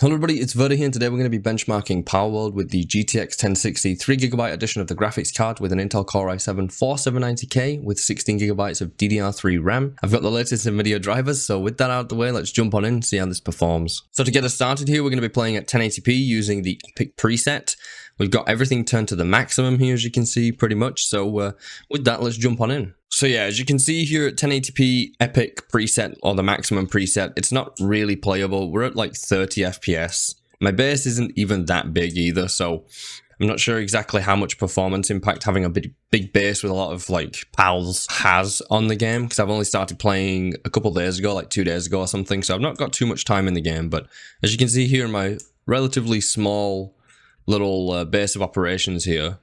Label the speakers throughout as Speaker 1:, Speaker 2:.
Speaker 1: Hello everybody, it's Verda here, and today we're going to be benchmarking Palworld with the GTX 1060 3GB edition of the graphics card with an Intel Core i7-4790K with 16GB of DDR3 RAM. I've got the latest Nvidia drivers, so with that out of the way, let's jump on in and see how this performs. So to get us started here, we're going to be playing at 1080p using the Epic preset. We've got everything turned to the maximum here, as you can see, pretty much. So with that, let's jump on in. So yeah, as you can see here at 1080p Epic preset, or the maximum preset, it's not really playable. We're at like 30 FPS. My base isn't even that big either, so I'm not sure exactly how much performance impact having a big base with a lot of like pals has on the game, because I've only started playing a couple days ago, like 2 days ago or something, so I've not got too much time in the game. But as you can see here in my relatively small little base of operations here,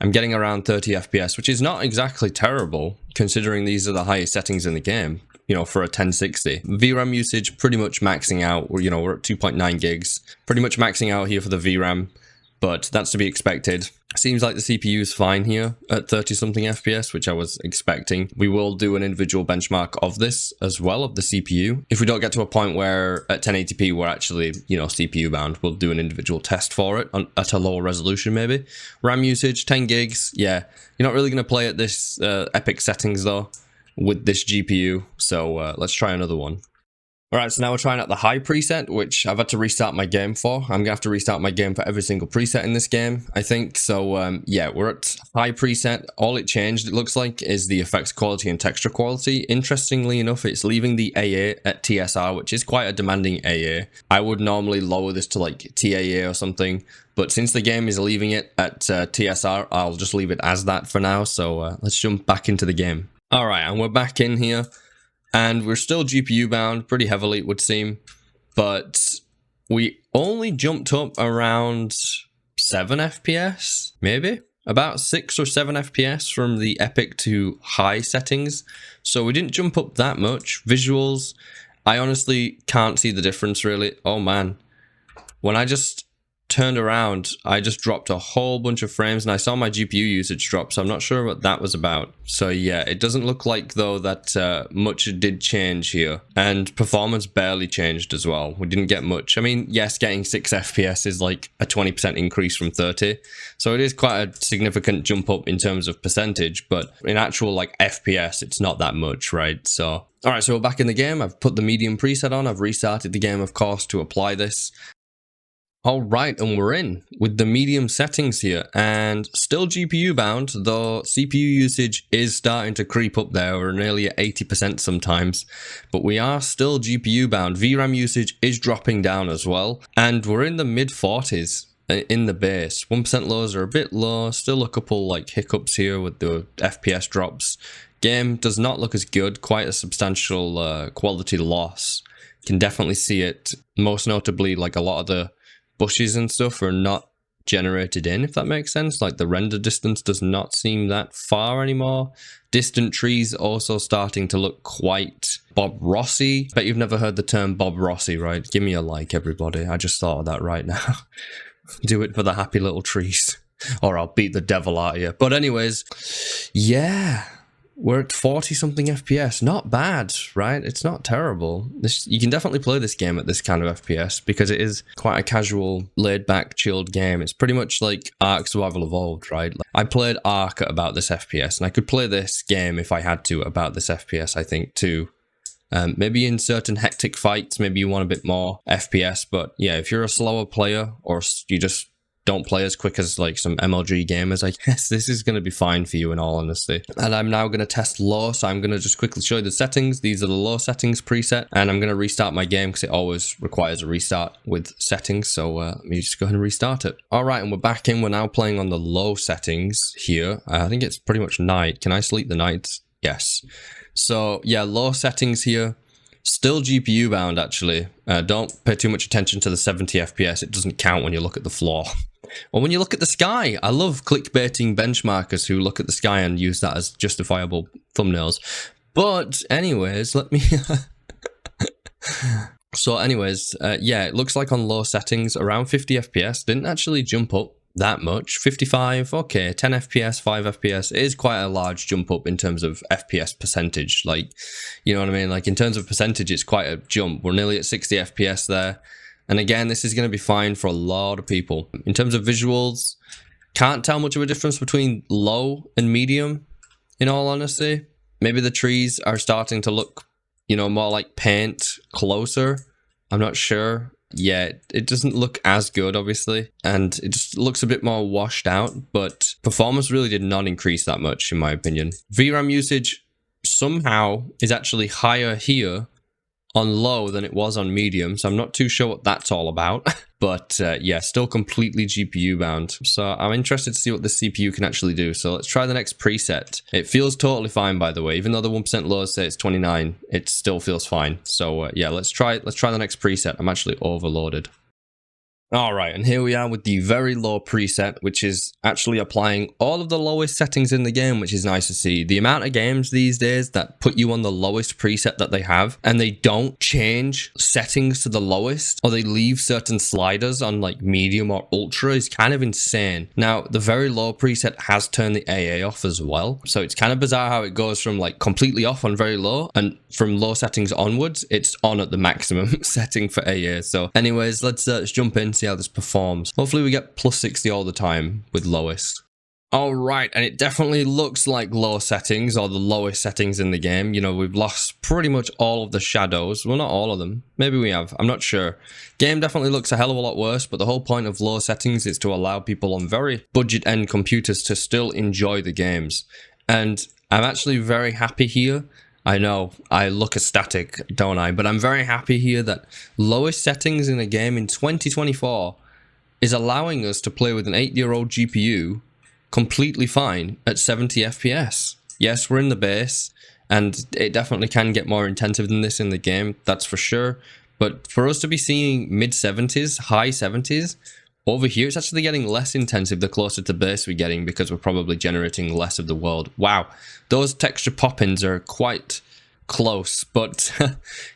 Speaker 1: I'm getting around 30 FPS, which is not exactly terrible, considering these are the highest settings in the game, you know, for a 1060. VRAM usage pretty much maxing out, you know, we're at 2.9 gigs, pretty much maxing out here for the VRAM, but that's to be expected. Seems like the CPU is fine here at 30-something FPS, which I was expecting. We will do an individual benchmark of this as well, of the CPU. If we don't get to a point where at 1080p we're actually, you know, CPU bound, we'll do an individual test for it at a lower resolution maybe. RAM usage, 10 gigs. Yeah, you're not really going to play at this Epic settings though with this GPU, so let's try another one. Alright, so now we're trying out the high preset, which I've had to restart my game for. I'm going to have to restart my game for every single preset in this game, I think. So, yeah, we're at high preset. All it changed, it looks like, is the effects quality and texture quality. Interestingly enough, it's leaving the AA at TSR, which is quite a demanding AA. I would normally lower this to, like, TAA or something, but since the game is leaving it at TSR, I'll just leave it as that for now. So, let's jump back into the game. Alright, and we're back in here. And we're still GPU bound pretty heavily, it would seem, but we only jumped up around 7 FPS, maybe? About 6 or 7 FPS from the Epic to high settings, so we didn't jump up that much. Visuals, I honestly can't see the difference really. Oh man, when I just turned around, I just dropped a whole bunch of frames, and I saw my GPU usage drop, so I'm not sure what that was about. So yeah, it doesn't look like though that much did change here, and performance barely changed as well. We didn't get much. I mean, yes, getting 6 FPS is like a 20% increase from 30, so it is quite a significant jump up in terms of percentage, but in actual like FPS, it's not that much, right? So alright, so we're back in the game. I've put the medium preset on. I've restarted the game, of course, to apply this. Alright, and we're in with the medium settings here, and still GPU bound, though CPU usage is starting to creep up there. We're nearly at 80% sometimes, but we are still GPU bound. VRAM usage is dropping down as well, and we're in the mid-40s in the base. 1% lows are a bit low, still a couple like hiccups here with the FPS drops. Game does not look as good, quite a substantial quality loss. Can definitely see it, most notably like a lot of the bushes and stuff are not generated in, if that makes sense. Like the render distance does not seem that far anymore. Distant trees also starting to look quite Bob Rossy. Bet you've never heard the term Bob Rossy, right? Give me a like, everybody. I just thought of that right now. Do it for the happy little trees, or I'll beat the devil out of you. But anyways, yeah, we're at 40-something FPS. Not bad, right? It's not terrible. You can definitely play this game at this kind of FPS because it is quite a casual, laid-back, chilled game. It's pretty much like Ark Survival Evolved, right? Like, I played Ark at about this FPS, and I could play this game if I had to about this FPS, I think, too. Maybe in certain hectic fights, maybe you want a bit more FPS, but yeah, if you're a slower player or you just don't play as quick as like some MLG gamers, I guess this is going to be fine for you in all honesty. And I'm now going to test low, so I'm going to just quickly show you the settings. These are the low settings preset, and I'm going to restart my game because it always requires a restart with settings, so let me just go ahead and restart it. Alright, and we're back in. We're now playing on the low settings here. I think it's pretty much night. Can I sleep the nights? Yes. So yeah, low settings here. Still GPU bound actually. Don't pay too much attention to the 70 FPS. It doesn't count when you look at the floor. Or when you look at the sky. I love clickbaiting benchmarkers who look at the sky and use that as justifiable thumbnails. But anyways, let me... So anyways, yeah, it looks like on low settings, around 50 FPS. Didn't actually jump up that much. 55, okay, 10 FPS, 5 FPS. It is quite a large jump up in terms of FPS percentage. Like, you know what I mean? Like, in terms of percentage, it's quite a jump. We're nearly at 60 FPS there. And again, this is going to be fine for a lot of people. In terms of visuals, can't tell much of a difference between low and medium, in all honesty. Maybe the trees are starting to look, you know, more like paint closer. I'm not sure. Yeah, it doesn't look as good, obviously, and it just looks a bit more washed out, but performance really did not increase that much, in my opinion. VRAM usage somehow is actually higher here on low than it was on medium, so I'm not too sure what that's all about. But yeah, still completely GPU bound. So I'm interested to see what the CPU can actually do. So let's try the next preset. It feels totally fine, by the way. Even though the 1% lows say it's 29, it still feels fine. So yeah, let's try the next preset. I'm actually overloaded. All right, and here we are with the very low preset, which is actually applying all of the lowest settings in the game, which is nice to see. The amount of games these days that put you on the lowest preset that they have, and they don't change settings to the lowest, or they leave certain sliders on like medium or ultra, is kind of insane. Now, the very low preset has turned the AA off as well, so it's kind of bizarre how it goes from like completely off on very low, and from low settings onwards, it's on at the maximum setting for AA. So anyways, let's jump in, see how this performs. Hopefully we get plus 60 all the time with lowest. All right, and it definitely looks like low settings, or the lowest settings in the game. You know, we've lost pretty much all of the shadows. Well, not all of them. Maybe we have. I'm not sure. Game definitely looks a hell of a lot worse, but the whole point of low settings is to allow people on very budget-end computers to still enjoy the games. And I'm actually very happy here. I know, I look ecstatic, don't I? But I'm very happy here that lowest settings in a game in 2024 is allowing us to play with an 8-year-old GPU completely fine at 70 FPS. Yes, we're in the base, and it definitely can get more intensive than this in the game, that's for sure. But for us to be seeing mid-70s, high 70s, over here, it's actually getting less intensive the closer to base we're getting, because we're probably generating less of the world. Wow, those texture pop-ins are quite close, but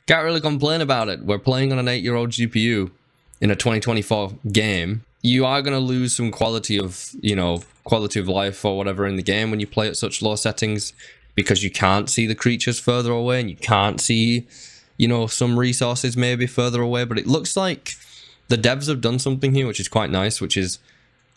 Speaker 1: can't really complain about it. We're playing on an 8-year-old GPU in a 2024 game. You are going to lose some quality of, you know, quality of life or whatever in the game when you play at such low settings, because you can't see the creatures further away, and you can't see, you know, some resources maybe further away. But it looks like the devs have done something here which is quite nice, which is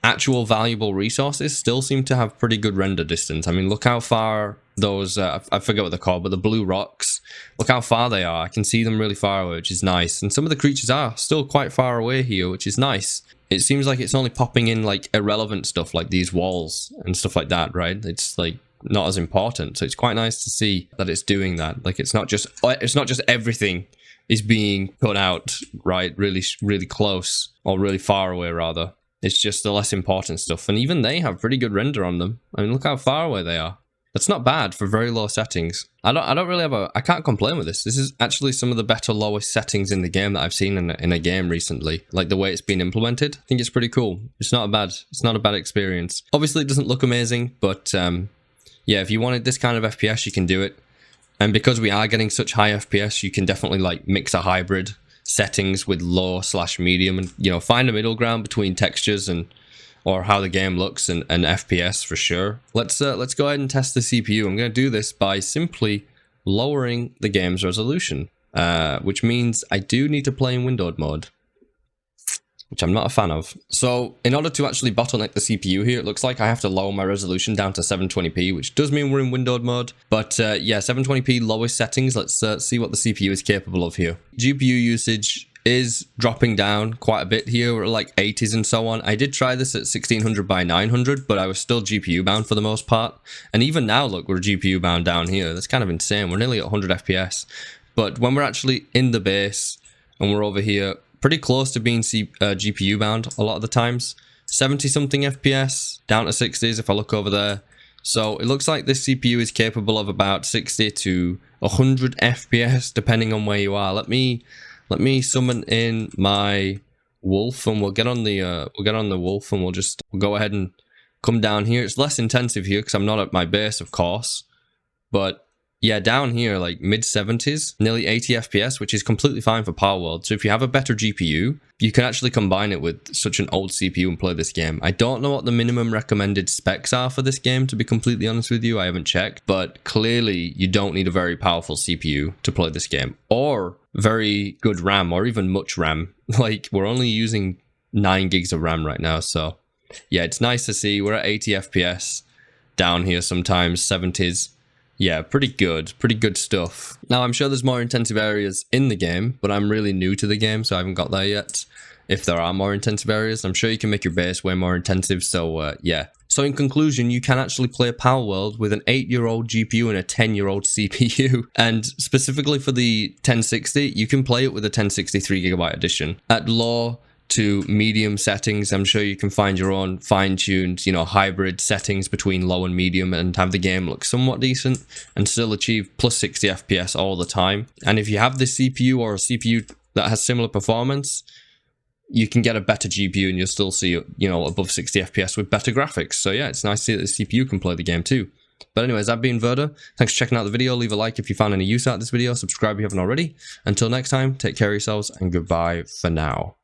Speaker 1: actual valuable resources still seem to have pretty good render distance. I mean, look how far those, I forget what they're called, but the blue rocks, look how far they are. I can see them really far away, which is nice. And some of the creatures are still quite far away here, which is nice. It seems like it's only popping in like irrelevant stuff like these walls and stuff like that, right? It's like not as important. So it's quite nice to see that it's doing that. Like it's not just everything is being put out, right, really close, or really far away rather. It's just the less important stuff, and even they have pretty good render on them. I mean, look how far away they are. That's not bad for very low settings. I don't really have I can't complain with this. This is actually some of the better lowest settings in the game that I've seen in a game recently. Like the way it's been implemented, I think it's pretty cool. It's not a bad experience. Obviously, it doesn't look amazing, but yeah, if you wanted this kind of FPS, you can do it. And because we are getting such high FPS, you can definitely like mix a hybrid settings with low/medium, and you know, find a middle ground between textures and or how the game looks and FPS for sure. Let's go ahead and test the CPU. I'm going to do this by simply lowering the game's resolution, which means I do need to play in windowed mode, which I'm not a fan of. So in order to actually bottleneck the CPU here, it looks like I have to lower my resolution down to 720p, which does mean we're in windowed mode. But yeah, 720p lowest settings. Let's see what the CPU is capable of here. GPU usage is dropping down quite a bit here. We're at like 80s and so on. I did try this at 1600 by 900, but I was still GPU bound for the most part. And even now, look, we're GPU bound down here. That's kind of insane. We're nearly at 100 FPS. But when we're actually in the base and we're over here, pretty close to being GPU bound a lot of the times. 70 something FPS, down to 60s if I look over there. So it looks like this CPU is capable of about 60 to 100 FPS depending on where you are. Let me summon in my wolf, and we'll get on the wolf, and we'll go ahead and come down here. It's less intensive here because I'm not at my base, of course, but yeah, down here, like mid-70s, nearly 80 FPS, which is completely fine for Palworld. So if you have a better GPU, you can actually combine it with such an old CPU and play this game. I don't know what the minimum recommended specs are for this game, to be completely honest with you. I haven't checked, but clearly you don't need a very powerful CPU to play this game, or very good RAM, or even much RAM. Like, we're only using 9 gigs of RAM right now, so yeah, it's nice to see. We're at 80 FPS down here sometimes, 70s. Yeah, pretty good stuff. Now, I'm sure there's more intensive areas in the game, but I'm really new to the game, so I haven't got there yet. If there are more intensive areas, I'm sure you can make your base way more intensive, so yeah. So in conclusion, you can actually play Palworld with an 8-year-old GPU and a 10-year-old CPU. And specifically for the 1060, you can play it with a 1063 GB edition. At low to medium settings, I'm sure you can find your own fine-tuned, hybrid settings between low and medium and have the game look somewhat decent and still achieve plus 60 FPS all the time. And if you have this CPU or a CPU that has similar performance, you can get a better GPU and you'll still see, above 60 FPS with better graphics. So yeah, it's nice to see that the CPU can play the game too. But anyways, I've been Verda. Thanks for checking out the video. Leave a like if you found any use out of this video. Subscribe if you haven't already. Until next time, take care of yourselves and goodbye for now.